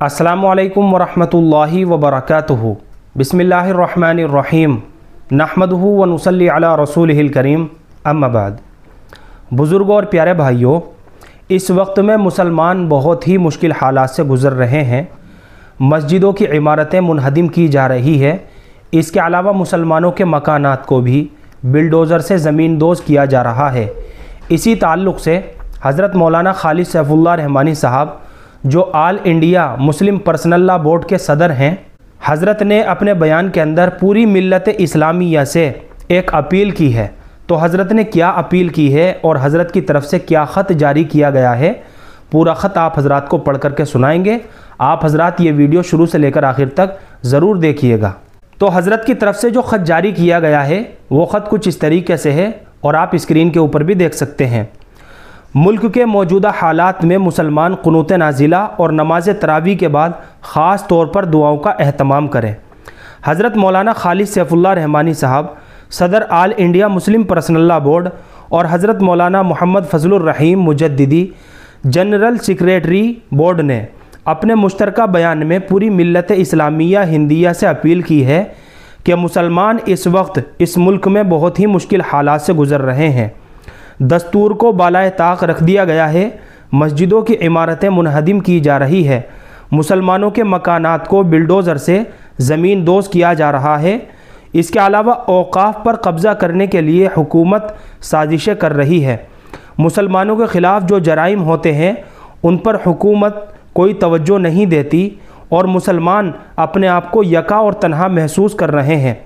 अस्सलामु अलैकुम वरहमतुल्लाहि वबरकातुहू। बिस्मिल्लाहिर्रहमानिर्रहीम। नहमदुहू व नुसल्ली अला रसूलिहिल करीम। अम्मा बाद। बुज़ुर्गों और प्यारे भाइयों, इस वक्त में मुसलमान बहुत ही मुश्किल हालात से गुज़र रहे हैं। मस्जिदों की इमारतें मुनहदिम की जा रही है। इसके अलावा मुसलमानों के मकानात को भी बिल्डोज़र से ज़मीन दोज़ किया जा रहा है। इसी ताल्लुक़ से हज़रत मौलाना खालिद सैफुल्लाह रहमानी साहब, जो all India Muslim personal law board के सदर हैं, हज़रत ने अपने बयान के अंदर पूरी मिल्लत इस्लामिया से एक अपील की है। तो हज़रत ने क्या अपील की है और हज़रत की तरफ से क्या ख़त जारी किया गया है, पूरा ख़त आप हज़रात को पढ़ करके सुनाएंगे। आप हज़रात ये वीडियो शुरू से लेकर आखिर तक ज़रूर देखिएगा। तो हज़रत की तरफ से जो ख़त जारी किया गया है वो ख़त कुछ इस तरीके से है और आप स्क्रीन के ऊपर भी देख सकते हैं। मुल्क के मौजूदा हालात में मुसलमान कुनूत नाजिला और नमाज तरावी के बाद ख़ास तौर पर दुआओं का एहतमाम करें। हज़रत मौलाना खालिद सैफुल्लाह रहमानी साहब, सदर all India Muslim personal law board, और हज़रत मौलाना मोहम्मद फजलुर रहीम मुजद्दिदी, जनरल सेक्रेटरी बोर्ड ने अपने मुश्तरका बयान में पूरी मिल्लत इस्लामिया हिंदिया से अपील की है कि मुसलमान इस वक्त इस मुल्क में बहुत ही मुश्किल हालात से गुज़र रहे हैं। दस्तूर को बालाए ताक रख दिया गया है। मस्जिदों की इमारतें मुनहदिम की जा रही है। मुसलमानों के मकानात को बिल्डोज़र से ज़मीन दोज़ किया जा रहा है। इसके अलावा औकाफ पर कब्ज़ा करने के लिए हुकूमत साजिशें कर रही है। मुसलमानों के ख़िलाफ़ जो जराइम होते हैं उन पर हुकूमत कोई तवज्जो नहीं देती और मुसलमान अपने आप को यका और तन्हा महसूस कर रहे हैं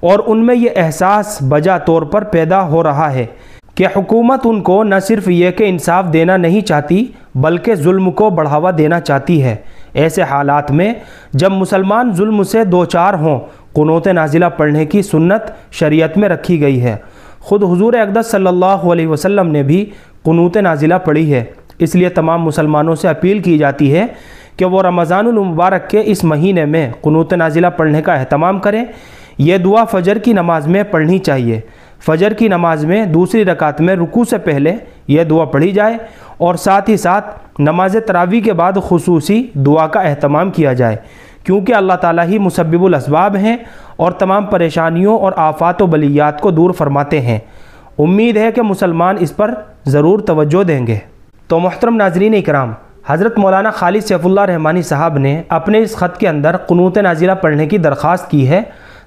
और उनमें ये एहसास बजा तौर पर पैदा हो रहा है कि हुकूमत उनको न सिर्फ ये कि इंसाफ देना नहीं चाहती बल्कि जुल्म को बढ़ावा देना चाहती है। ऐसे हालात में जब मुसलमान जुल्म से दो चार हों, कुनूत नाजिला पढ़ने की सुन्नत शरीयत में रखी गई है। ख़ुद हुज़ूर अक़दस सल्लल्लाहु अलैहि वसल्लम ने भी कुनूत नाजिला पढ़ी है। इसलिए तमाम मुसलमानों से अपील की जाती है कि वो रमज़ानुल मुबारक के इस महीने में कुनूत नाजिला पढ़ने का एहतमाम करें। यह दुआ फ़जर की नमाज़ में पढ़नी चाहिए। फ़जर की नमाज़ में दूसरी रकात में रुकू से पहले यह दुआ पढ़ी जाए और साथ ही साथ नमाज तरावी के बाद खुसूसी दुआ का एहतमाम किया जाए, क्योंकि अल्लाह ताला ही मुसब्बिबुल अस्बाब हैं और तमाम परेशानियों और आफ़ात व बलियात को दूर फरमाते हैं। उम्मीद है कि मुसलमान इस पर ज़रूर तवज्जो देंगे। तो मोहतरम नाज़रीन इकराम, हज़रत मौलाना खालिद सैफुल्लाह रहमानी साहब ने अपने इस ख़त के अंदर कुनूत नाजिला पढ़ने की दरख्वास्त की है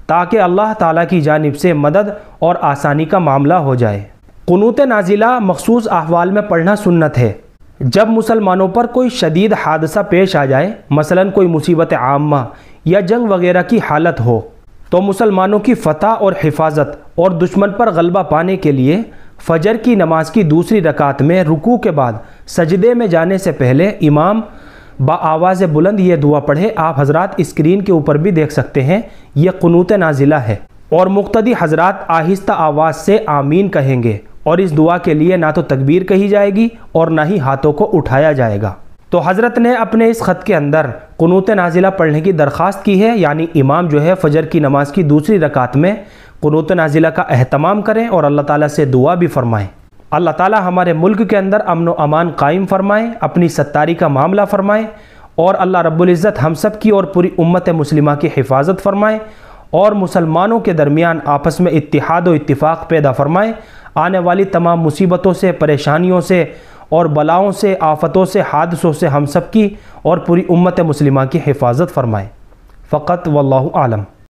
ताकि अल्लाह ताला की जानिब से मदद और आसानी का मामला हो जाए। कुनूत नाजिला मखसूस अहवाल में पढ़ना सुन्नत है। जब मुसलमानों पर कोई शदीद हादसा पेश आ जाए, मसलन कोई मुसीबत आम्मा या जंग वगैरह की हालत हो, तो मुसलमानों की फ़तह और हिफाजत और दुश्मन पर गलबा पाने के लिए फ़जर की नमाज की दूसरी रकात में रुकू के बाद सजदे में जाने से पहले इमाम आवाज़ बुलंद ये दुआ पढ़े। आप हज़रात स्क्रीन के ऊपर भी देख सकते हैं, यह कुनूत नाजिला है और मुक्तदी हज़रात आहिस्ता आवाज़ से आमीन कहेंगे और इस दुआ के लिए ना तो तकबीर कही जाएगी और ना ही हाथों को उठाया जाएगा। तो हज़रत ने अपने इस ख़त के अंदर कुनूत नाजिला पढ़ने की दरख्वास्त की है, यानी इमाम जो है फ़जर की नमाज की दूसरी रकात में कुनूत नाजिला का एहतमाम करें और अल्लाह ताला से दुआ भी फ़रमाएँ। अल्लाह ताला हमारे मुल्क के अंदर अमन व अमान कायम फ़रमाएँ, अपनी सत्तारी का मामला फ़रमाएँ और अल्लाह रब्बुल इज़्ज़त हम सब की और पूरी उम्मत मुस्लिमा की हिफाजत फ़रमाएँ और मुसलमानों के दरमियान आपस में इत्तिहाद व इत्तिफ़ाक़ पैदा फ़रमाएँ। आने वाली तमाम मुसीबतों से, परेशानियों से और बलाओं से, आफ़तों से, हादसों से हम सब की और पूरी उम्मत मुस्लिमा की हिफाजत फ़रमाएँ। फ़क़त वल्लाहु आलम।